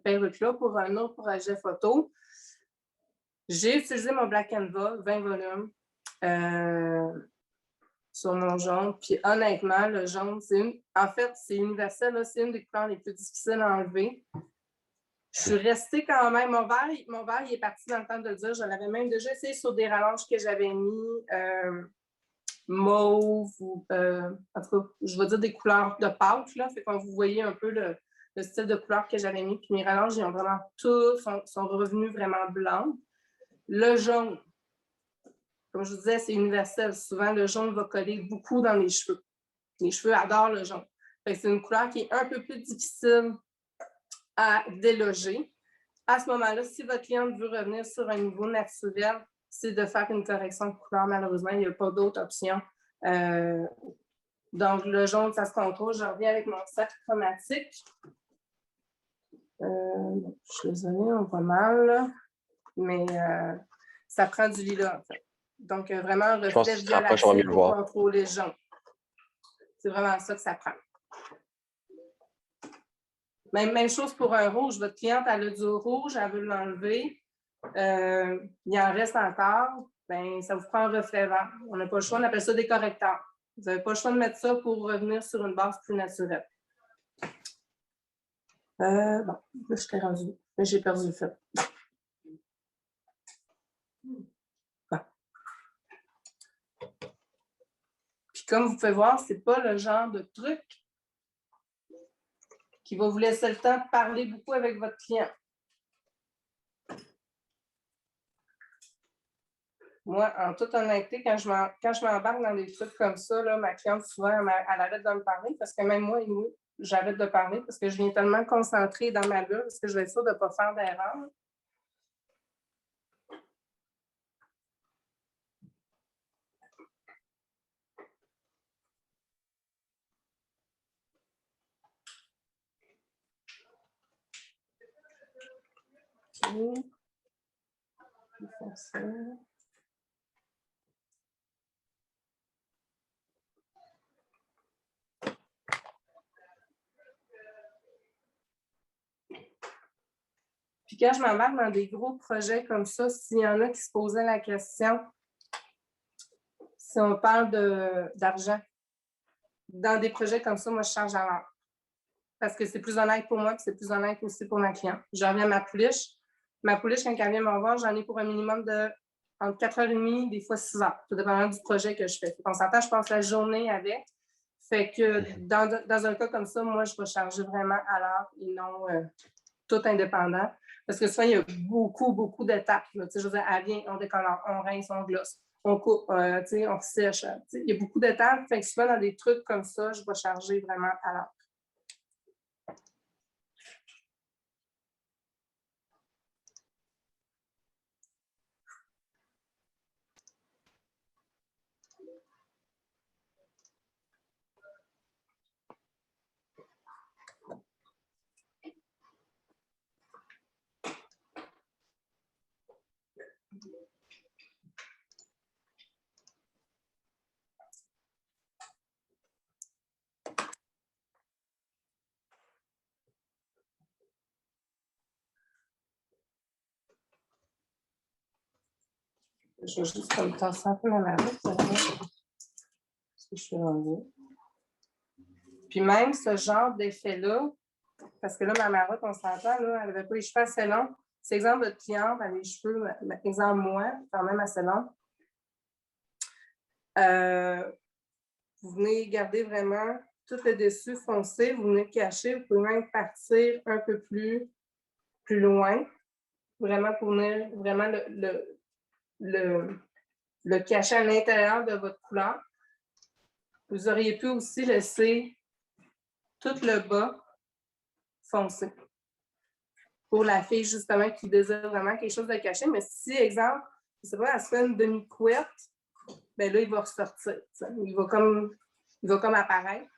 perruque-là pour un autre projet photo. J'ai utilisé mon Black Canva, 20 volumes, sur mon jaune. Puis honnêtement, le jaune, en fait, c'est universel, c'est une des couleurs les plus difficiles à enlever. Je suis restée quand même. Mon vert, il est parti dans le temps de le dire. Je l'avais même déjà essayé sur des rallonges que j'avais mis mauve ou en tout cas, je vais dire des couleurs de pâte. Là. Fait quand vous voyez un peu le style de couleur que j'avais mis. Puis mes rallonges, ils ont vraiment tous sont revenus vraiment blancs. Le jaune, comme je vous disais, c'est universel. Souvent, le jaune va coller beaucoup dans les cheveux. Les cheveux adorent le jaune. C'est une couleur qui est un peu plus difficile à déloger. À ce moment-là, si votre cliente veut revenir sur un niveau naturel, c'est de faire une correction de couleur. Malheureusement, il n'y a pas d'autre option. Donc, le jaune, ça se contrôle. Je reviens avec mon sac chromatique. Je suis désolée, on voit mal, là. Mais ça prend du lilas, en fait. Donc, vraiment, un reflet violacé pour contrôler le jaune. C'est vraiment ça que ça prend. Même chose pour un rouge. Votre cliente, elle a du rouge, elle veut l'enlever. Il en reste encore. Ben, ça vous prend un reflet vert. On n'a pas le choix, on appelle ça des correcteurs. Vous n'avez pas le choix de mettre ça pour revenir sur une base plus naturelle. Bon, là, je t'ai rendu. J'ai perdu le fil. Bon. Puis comme vous pouvez voir, ce n'est pas le genre de truc qui va vous laisser le temps de parler beaucoup avec votre client. Moi, en toute honnêteté, quand je m'embarque dans des trucs comme ça, là, ma cliente, souvent, elle arrête de me parler parce que même moi, j'arrête de parler parce que je viens tellement concentrée dans ma bulle parce que je vais être sûre de ne pas faire d'erreur. OK. Je vais faire ça. Puis quand je m'embarque dans des gros projets comme ça, s'il y en a qui se posaient la question, si on parle d'argent, dans des projets comme ça, moi, je charge à l'heure. Parce que c'est plus honnête pour moi, et c'est plus honnête aussi pour ma cliente. Je reviens à ma pouliche. Ma pouliche, quand elle vient me voir, j'en ai pour un minimum de entre 4h30, des fois 6h, tout dépendant du projet que je fais. On s'entend, je passe la journée avec. Fait que dans un cas comme ça, moi, je vais charger vraiment à l'heure et non tout indépendant. Parce que souvent, il y a beaucoup, beaucoup d'étapes. Je veux dire, elle vient, on décolore, on rince, on glosse, on coupe, on sèche. Il y a beaucoup d'étapes. Fait que souvent, dans des trucs comme ça, je vais charger vraiment à l'heure. Je vais juste comme tasser un peu ma marotte. Parce que je suis rendue. Puis même ce genre d'effet-là, parce que là, ma marotte, on s'entend, là, elle n'avait pas les cheveux assez longs. C'est exemple, votre cliente a les cheveux, exemple, moi, quand même assez longs. Vous venez garder vraiment tout le dessus foncé, vous venez cacher, vous pouvez même partir un peu plus loin, vraiment pour venir vraiment le cacher à l'intérieur de votre couleur. Vous auriez pu aussi laisser tout le bas foncé. Pour la fille, justement, qui désire vraiment quelque chose de caché. Mais si, exemple, je ne sais pas, elle se fait une demi-couette, bien là, il va ressortir. Il va comme apparaître.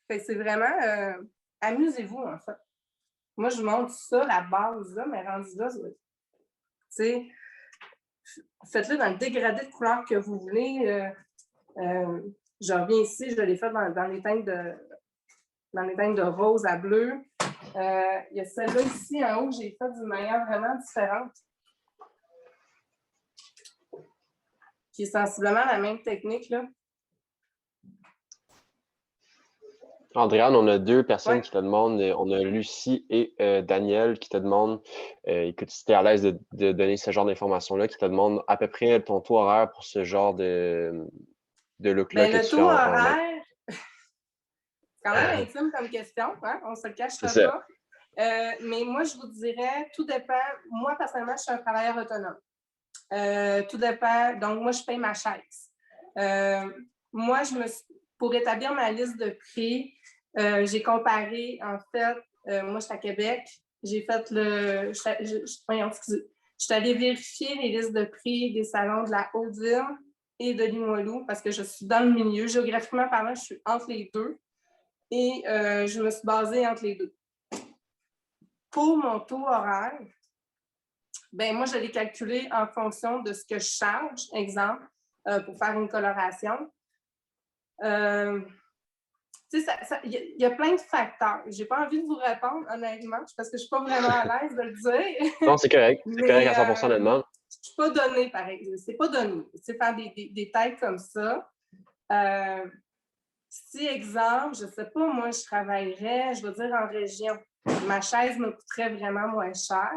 Fait que c'est vraiment, amusez-vous, en fait. Moi, je montre ça, la base, là, mais rendu là, tu sais, faites-le dans le dégradé de couleur que vous voulez. Je reviens ici, je l'ai fait dans les teintes de rose à bleu. Il y a celle-là ici en haut que j'ai fait d'une manière vraiment différente. Qui est sensiblement la même technique, là. Andréane, on a deux personnes qui te demandent, on a Lucie et Daniel qui te demandent, écoute, si tu es à l'aise de donner ce genre d'informations-là, qui te demandent à peu près ton taux horaire pour ce genre de look-là que le tu fais taux en live. horaire, c'est quand même intime comme question, hein? On ne se le cachera pas. Mais moi, je vous dirais, tout dépend. Moi, personnellement, je suis un travailleur autonome. Tout dépend. Donc, moi, je paye ma chaise. Moi, pour établir ma liste de prix, j'ai comparé, en fait, moi, je suis à Québec. J'ai fait je suis allée vérifier les listes de prix des salons de la Haute-Ville et de Limoilou parce que je suis dans le milieu. Géographiquement parlant, je suis entre les deux et je me suis basée entre les deux. Pour mon taux horaire, ben moi, je l'ai calculé en fonction de ce que je charge, exemple, pour faire une coloration. Il y a plein de facteurs. Je n'ai pas envie de vous répondre, honnêtement, parce que je ne suis pas vraiment à l'aise de le dire. Non, c'est correct. C'est correct à 100% honnêtement. Je ne suis pas donnée, par exemple. C'est pas donné. C'est faire des têtes comme ça. Si, exemple, je ne sais pas, moi, je travaillerais, je veux dire, en région. Ma chaise me coûterait vraiment moins cher.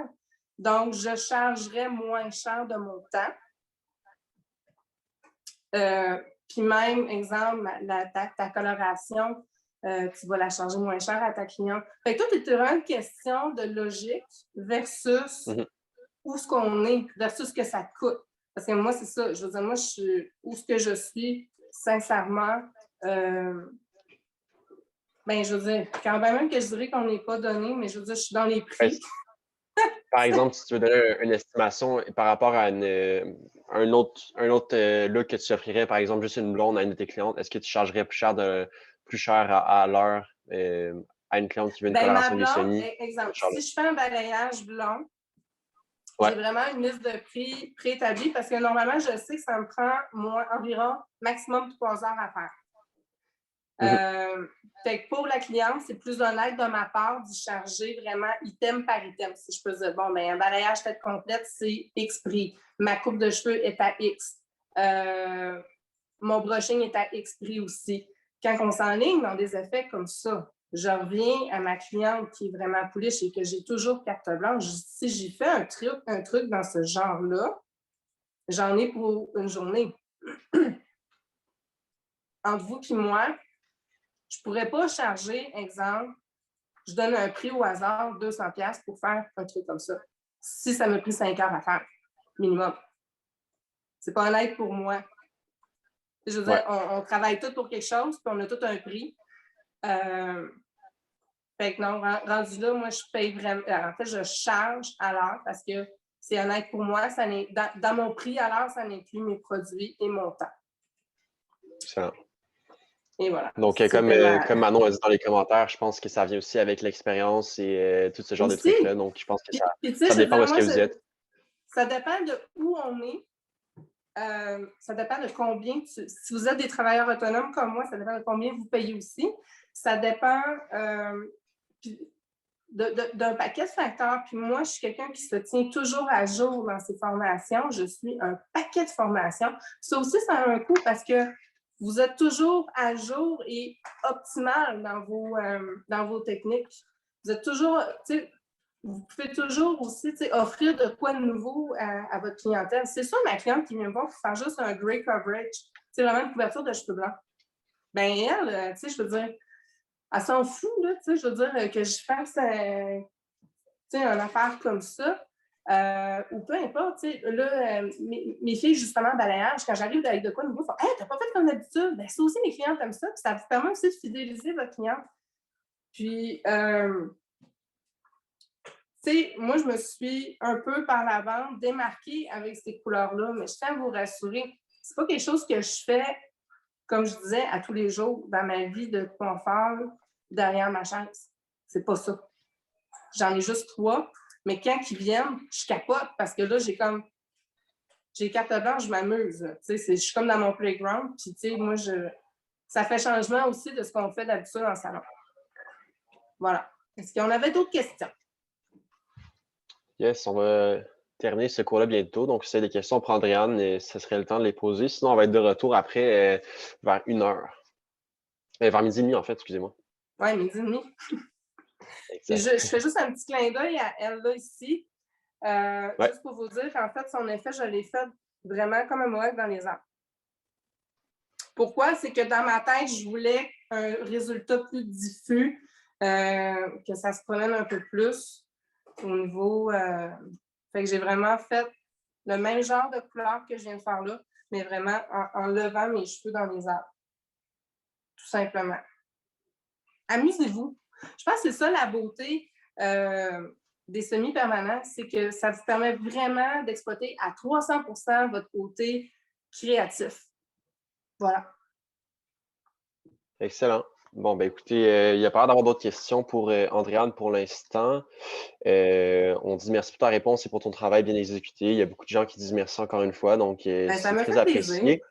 Donc, je chargerais moins cher de mon temps. Puis même, exemple, ta coloration, tu vas la charger moins cher à ta cliente. Fait que toi, tu es vraiment une question de logique versus où ce qu'on est, versus ce que ça coûte. Parce que moi, c'est ça. Je veux dire, moi, je suis où ce que je suis, sincèrement. Ben, je veux dire, quand même que je dirais qu'on n'est pas donné, mais je veux dire, je suis dans les prix. Par exemple, si tu veux donner une estimation par rapport à un autre look que tu offrirais, par exemple, juste une blonde à une de tes clientes, est-ce que tu chargerais plus cher à l'heure à une cliente qui veut une coloration ma blonde, semi? exemple, si je fais un balayage blond, j'ai vraiment une liste de prix préétablie parce que normalement, je sais que ça me prend environ maximum 3 heures à faire. Fait que pour la cliente, c'est plus honnête de ma part d'y charger vraiment item par item. Si je peux dire, bon, ben, un balayage tête complète, c'est X prix. Ma coupe de cheveux est à X. Mon brushing est à X prix aussi. Quand on s'enligne dans des effets comme ça, je reviens à ma cliente qui est vraiment pouliche et que j'ai toujours carte blanche. Si j'y fais un truc dans ce genre-là, j'en ai pour une journée. Entre vous et moi, je ne pourrais pas charger, exemple, je donne un prix au hasard, 200$ pour faire un truc comme ça. Si ça m'a pris 5 heures à faire, minimum. C'est pas honnête pour moi. Je veux dire, on travaille tout pour quelque chose, puis on a tout un prix. Fait que non, rendu là, moi, je paye vraiment. En fait, je charge à l'heure parce que c'est honnête pour moi. Dans mon prix à l'heure, ça inclut mes produits et mon temps. Excellent. Et voilà. Donc, comme Manon a dit dans les commentaires, je pense que ça vient aussi avec l'expérience et tout ce genre de trucs-là. Donc, je pense que ça dépend de ce que vous êtes. Ça dépend de où on est. Ça dépend de combien. Si vous êtes des travailleurs autonomes comme moi, ça dépend de combien vous payez aussi. Ça dépend d'un paquet de facteurs. Puis moi, je suis quelqu'un qui se tient toujours à jour dans ses formations. Je suis un paquet de formations. Ça aussi, ça a un coût parce que vous êtes toujours à jour et optimal dans vos techniques. Vous êtes toujours, vous pouvez toujours aussi offrir de quoi de nouveau à votre clientèle. C'est ça, ma cliente qui vient me voir pour faire juste un gray coverage. C'est vraiment une couverture de cheveux blancs. Ben elle, je veux dire, elle s'en fout, là, je veux dire, que je fasse une affaire comme ça. Ou peu importe, là, mes filles, justement, balayage, quand j'arrive avec de quoi nouveau, ils font « Hey, t'as pas fait comme d'habitude! » Ben, ça aussi, mes clientes aiment ça, puis ça vous permet aussi de fidéliser votre cliente. Puis, moi, je me suis un peu par la bande démarquée avec ces couleurs-là, mais je tiens à vous rassurer, c'est pas quelque chose que je fais, comme je disais, à tous les jours dans ma vie de confort derrière ma chaise. C'est pas ça. j'en ai juste 3. Mais quand ils viennent, je capote parce que là, j'ai carte blanche, je m'amuse. Je suis comme dans mon playground. Puis, tu sais, moi, ça fait changement aussi de ce qu'on fait d'habitude dans le salon. Voilà. Est-ce qu'on avait d'autres questions? Yes, on va terminer ce cours-là bientôt. Donc, si vous avez des questions pour Andréane, ce serait le temps de les poser. Sinon, on va être de retour après vers 1h. Vers midi et demi, en fait, excusez-moi. Oui, midi et demi. Je fais juste un petit clin d'œil à elle là ici. Juste pour vous dire qu'en fait, son effet, je l'ai fait vraiment comme un Moël dans les arbres. Pourquoi? C'est que dans ma tête, je voulais un résultat plus diffus, que ça se promène un peu plus au niveau. Fait que j'ai vraiment fait le même genre de couleur que je viens de faire là, mais vraiment en levant mes cheveux dans les arbres. Tout simplement. Amusez-vous. Je pense que c'est ça la beauté des semi-permanents, c'est que ça vous permet vraiment d'exploiter à 300% votre côté créatif. Voilà. Excellent. Bon, ben écoutez, il n'y a pas l'air d'avoir d'autres questions pour Andréane pour l'instant. On dit merci pour ta réponse et pour ton travail bien exécuté. Il y a beaucoup de gens qui disent merci encore une fois, donc Ça c'est me très fait plaisir. apprécié.